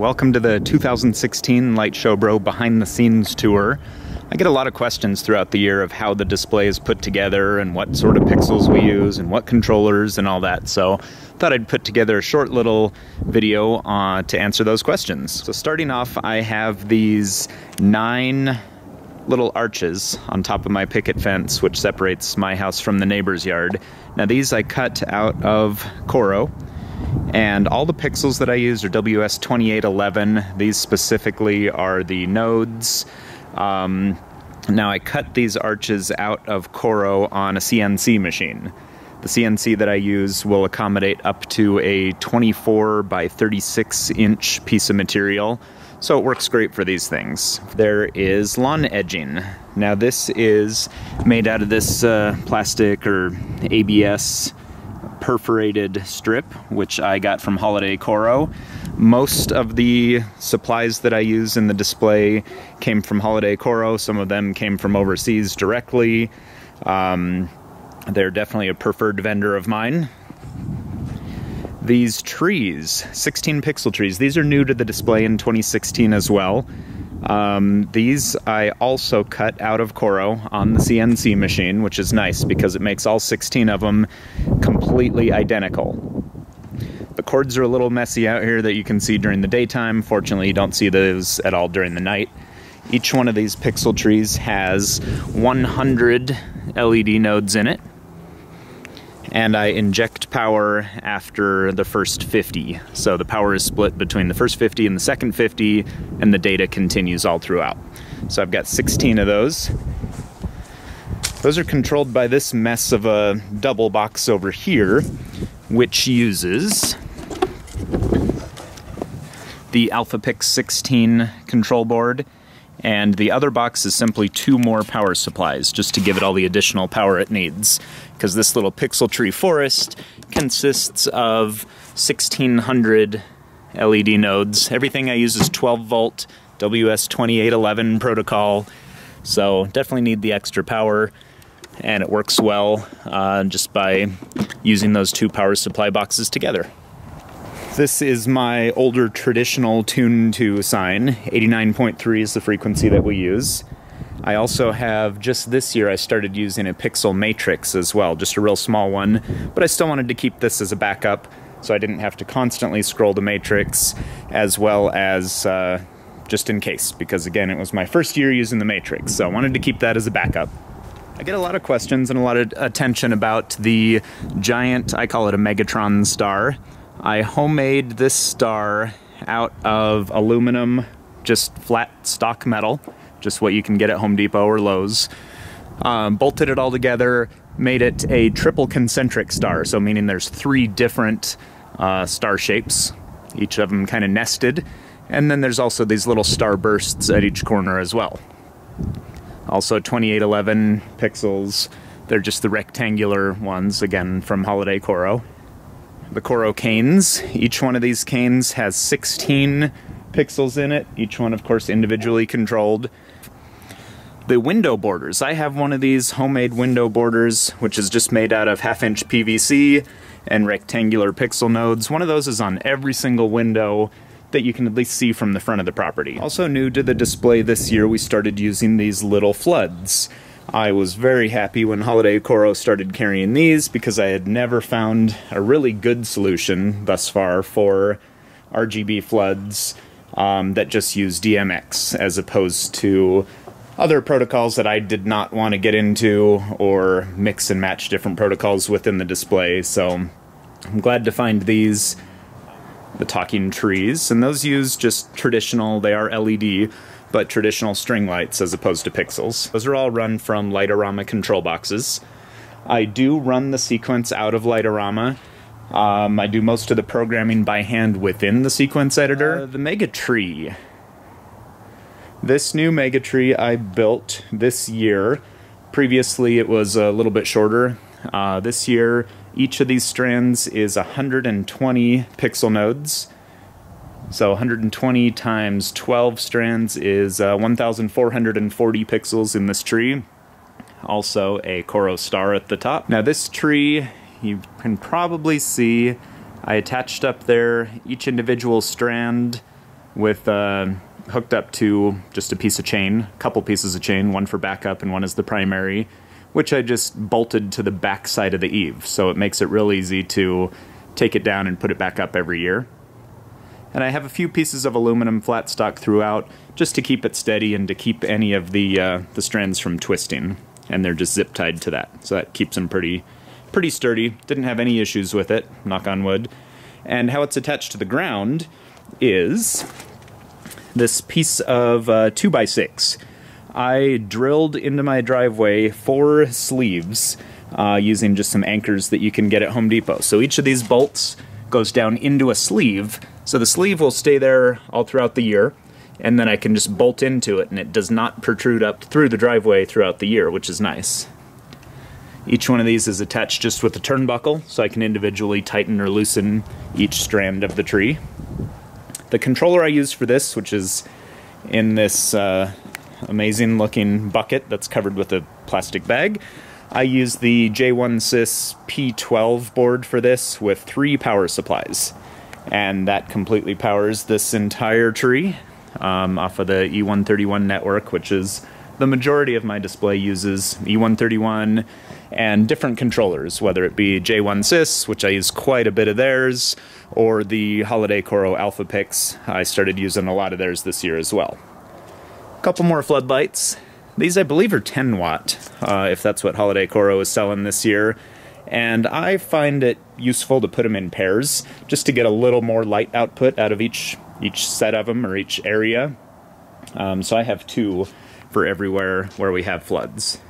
welcome to the 2016 Light Show Bro behind the scenes tour. I get a lot of questions throughout the year of how the display is put together and what sort of pixels we use and what controllers and all that, so thought I'd put together a short little video to answer those questions. So starting off, I have these 9 little arches on top of my picket fence which separates my house from the neighbor's yard. Now these I cut out of Coro, and all the pixels that I use are WS2811. These specifically are the nodes. Now I cut these arches out of Coro on a CNC machine. The CNC that I use will accommodate up to a 24 by 36 inch piece of material, so it works great for these things. There is lawn edging. Now this is made out of this plastic or ABS perforated strip, which I got from Holiday Coro. Most of the supplies that I use in the display came from Holiday Coro. Some of them came from overseas directly. They're definitely a preferred vendor of mine. These trees, 16 pixel trees, these are new to the display in 2016 as well. These I also cut out of Coro on the CNC machine, which is nice because it makes all 16 of them completely identical. The cords are a little messy out here that you can see during the daytime. Fortunately, you don't see those at all during the night. Each one of these pixel trees has 100 LED nodes in it, and I inject power after the first 50. So the power is split between the first 50 and the second 50, and the data continues all throughout. So I've got 16 of those. Those are controlled by this mess of a double box over here, which uses the AlphaPix 16 control board, and the other box is simply 2 more power supplies just to give it all the additional power it needs, because this little pixel tree forest consists of 1600 LED nodes. Everything I use is 12 volt WS2811 protocol, so definitely need the extra power, and it works well just by using those 2 power supply boxes together. This is my older traditional Tune 2 sign. 89.3 is the frequency that we use. I also have, just this year, I started using a Pixel Matrix as well, just a real small one, but I still wanted to keep this as a backup so I didn't have to constantly scroll the Matrix, as well as just in case, because again, it was my first year using the Matrix, so I wanted to keep that as a backup. I get a lot of questions and a lot of attention about the giant, I call it a Megatron star. I homemade this star out of aluminum, just flat stock metal, just what you can get at Home Depot or Lowe's. Bolted it all together, made it a triple concentric star, so meaning there's 3 different star shapes, each of them kind of nested, and then there's also these little star bursts at each corner as well. Also 2811 pixels, they're just the rectangular ones, again from Holiday Coro. The Coro canes, each one of these canes has 16 pixels in it, each one of course individually controlled. The window borders, I have one of these homemade window borders, which is just made out of 1/2-inch PVC and rectangular pixel nodes. One of those is on every single window that you can at least see from the front of the property. Also new to the display this year, we started using these little floods. I was very happy when Holiday Coro started carrying these because I had never found a really good solution thus far for RGB floods that just use DMX as opposed to other protocols that I did not want to get into or mix and match different protocols within the display. So I'm glad to find these, the talking trees, and those use just traditional, they are LED, but traditional string lights as opposed to pixels. Those are all run from Lightorama control boxes. I do run the sequence out of Lightorama. I do most of the programming by hand within the sequence editor. The Mega Tree. This new Mega Tree I built this year. Previously it was a little bit shorter. This year each of these strands is 120 pixel nodes. So 120 times 12 strands is 1,440 pixels in this tree. Also a Coro star at the top. Now this tree, you can probably see I attached up there each individual strand with hooked up to just a piece of chain, a couple pieces of chain, one for backup and one as the primary, which I just bolted to the back side of the eave, so it makes it real easy to take it down and put it back up every year. And I have a few pieces of aluminum flat stock throughout, just to keep it steady and to keep any of the strands from twisting. And they're just zip tied to that, so that keeps them pretty sturdy. Didn't have any issues with it, knock on wood. And how it's attached to the ground is this piece of 2x6. I drilled into my driveway 4 sleeves using just some anchors that you can get at Home Depot. So each of these bolts goes down into a sleeve, so the sleeve will stay there all throughout the year, and then I can just bolt into it and it does not protrude up through the driveway throughout the year, which is nice. Each one of these is attached just with a turnbuckle, so I can individually tighten or loosen each strand of the tree. The controller I use for this, which is in this amazing looking bucket that's covered with a plastic bag, I use the J1Sys P12 board for this with 3 power supplies. And that completely powers this entire tree off of the E131 network, which is the majority of my display uses E131 and different controllers, whether it be J1Sys, which I use quite a bit of theirs, or the Holiday Coro Alpha Picks. I started using a lot of theirs this year as well. A couple more floodlights. These I believe are 10 watt, if that's what Holiday Coro is selling this year. And I find it useful to put them in pairs, just to get a little more light output out of each set of them, or each area. So I have 2 for everywhere where we have floods.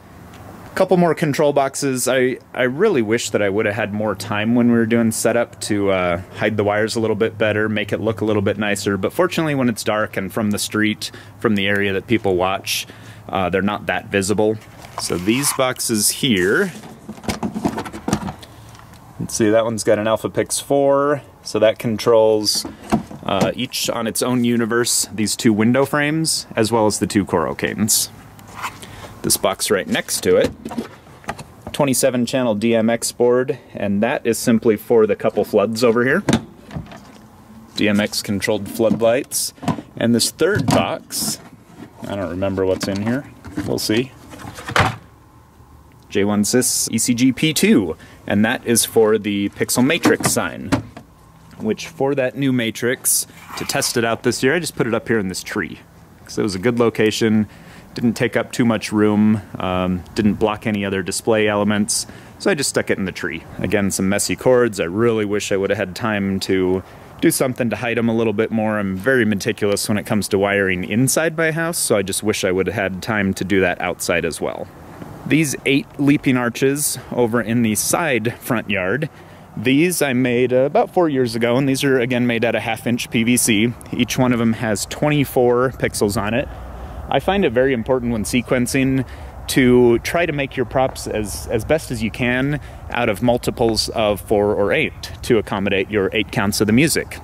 A couple more control boxes. I really wish that I would have had more time when we were doing setup to hide the wires a little bit better, make it look a little bit nicer, but fortunately when it's dark and from the street, from the area that people watch, they're not that visible. So these boxes here, let's see, that one's got an Alpha Pix 4, so that controls each on its own universe, these 2 window frames, as well as the 2 Coro canes. This box right next to it, 27 channel DMX board, and that is simply for the couple floods over here. DMX controlled floodlights. And this third box, I don't remember what's in here, we'll see. J1Sys ECG P2, and that is for the Pixel Matrix sign, which for that new Matrix, to test it out this year, I just put it up here in this tree, because it was a good location, didn't take up too much room, didn't block any other display elements, so I just stuck it in the tree. Again, some messy cords. I really wish I would have had time to do something to hide them a little bit more. I'm very meticulous when it comes to wiring inside my house, so I just wish I would have had time to do that outside as well. These 8 leaping arches over in the side front yard, these I made about 4 years ago, and these are again made out of 1/2-inch PVC. Each one of them has 24 pixels on it. I find it very important when sequencing to try to make your props as best as you can out of multiples of 4 or 8 to accommodate your 8 counts of the music.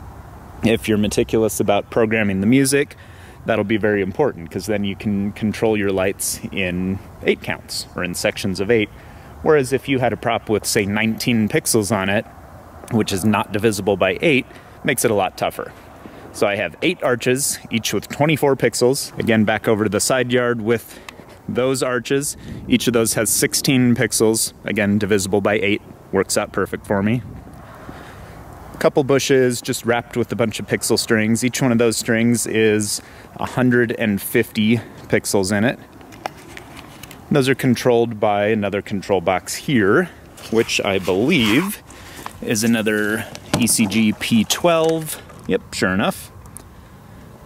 If you're meticulous about programming the music, that'll be very important, because then you can control your lights in 8 counts or in sections of 8. Whereas if you had a prop with, say, 19 pixels on it, which is not divisible by 8, makes it a lot tougher. So I have 8 arches, each with 24 pixels. Again, back over to the side yard with those arches. Each of those has 16 pixels. Again, divisible by 8. Works out perfect for me. A couple bushes just wrapped with a bunch of pixel strings. Each one of those strings is 150 pixels in it. Those are controlled by another control box here, which I believe is another ECG P12. Yep, sure enough.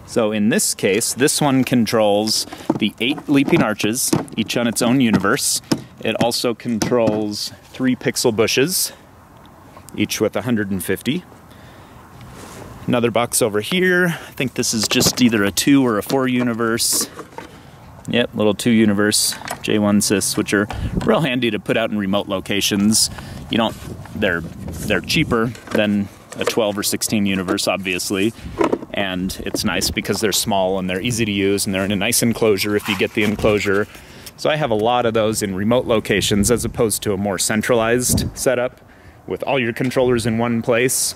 So in this case, this one controls the 8 leaping arches, each on its own universe. It also controls 3 pixel bushes, each with 150. Another box over here. I think this is just either a 2 or a 4 universe. Yep, little 2 universe J1Sys, which are real handy to put out in remote locations. You don't, they're cheaper than a 12 or 16 universe, obviously, and it's nice because they're small and they're easy to use and they're in a nice enclosure if you get the enclosure. So I have a lot of those in remote locations as opposed to a more centralized setup with all your controllers in one place.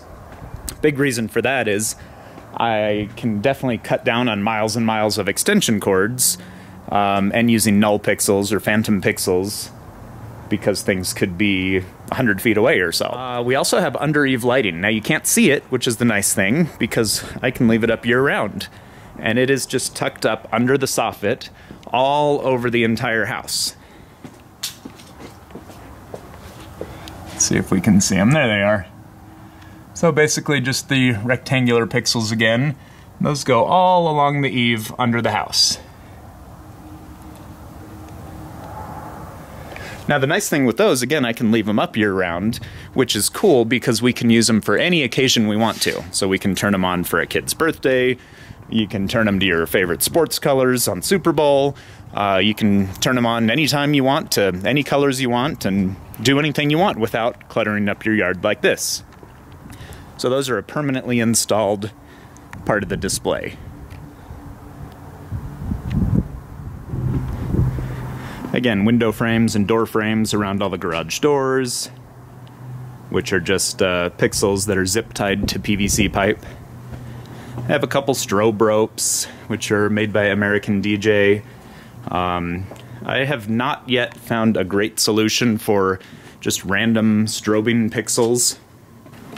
Big reason for that is I can definitely cut down on miles and miles of extension cords and using null pixels or phantom pixels, because things could be 100 feet away or so. We also have under eave lighting. Now you can't see it, which is the nice thing, because I can leave it up year round. And it is just tucked up under the soffit all over the entire house. Let's see if we can see them. There they are. So basically just the rectangular pixels again. Those go all along the eave under the house. Now the nice thing with those, again, I can leave them up year round, which is cool because we can use them for any occasion we want to. So we can turn them on for a kid's birthday, you can turn them to your favorite sports colors on Super Bowl, you can turn them on anytime you want to any colors you want and do anything you want without cluttering up your yard like this. So those are a permanently installed part of the display. Again, window frames and door frames around all the garage doors, which are just pixels that are zip tied to PVC pipe. I have a couple strobe ropes, which are made by American DJ. I have not yet found a great solution for just random strobing pixels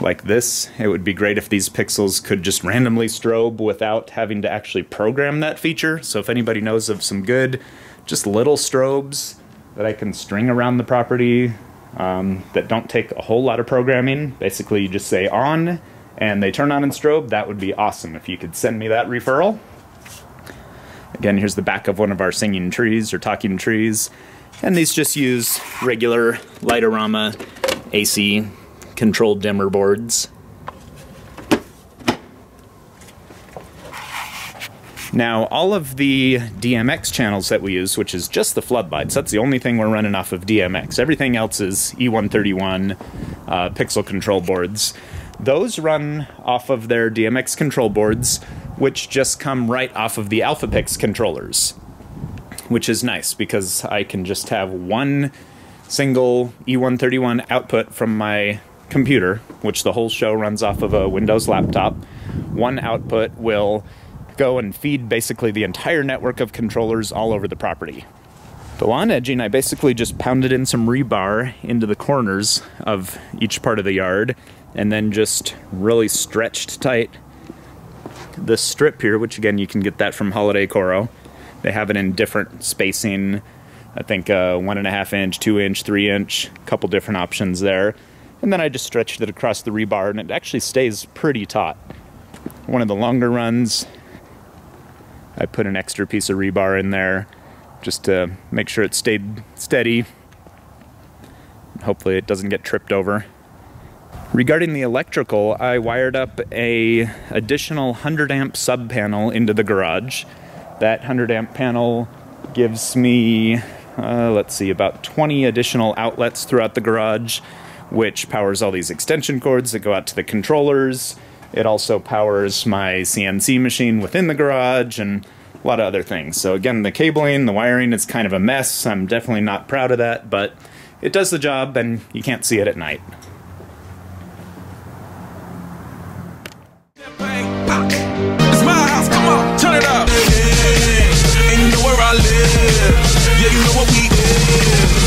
like this. It would be great if these pixels could just randomly strobe without having to actually program that feature. So if anybody knows of some good just little strobes that I can string around the property that don't take a whole lot of programming. Basically, you just say on, and they turn on and strobe. That would be awesome if you could send me that referral. Again, here's the back of one of our singing trees or talking trees. And these just use regular Lightorama AC controlled dimmer boards. Now, all of the DMX channels that we use, which is just the floodlights, that's the only thing we're running off of DMX. Everything else is E131 pixel control boards. Those run off of their DMX control boards, which just come right off of the AlphaPix controllers, which is nice because I can just have one single E131 output from my computer, which the whole show runs off of a Windows laptop. One output will go and feed basically the entire network of controllers all over the property. The lawn edging, I basically just pounded in some rebar into the corners of each part of the yard and then just really stretched tight this strip here, which again you can get that from Holiday Coro. They have it in different spacing, I think 1.5 inch, 2 inch, 3 inch, a couple different options there. And then I just stretched it across the rebar and it actually stays pretty taut. One of the longer runs, I put an extra piece of rebar in there just to make sure it stayed steady. Hopefully it doesn't get tripped over. Regarding the electrical, I wired up a additional 100 amp sub panel into the garage. That 100 amp panel gives me, let's see, about 20 additional outlets throughout the garage, which powers all these extension cords that go out to the controllers. It also powers my CNC machine within the garage and a lot of other things. So again, the cabling, the wiring is kind of a mess. I'm definitely not proud of that, but it does the job and you can't see it at night. It's my house, come on, turn it up. And you know where I live. Yeah, you know what we is.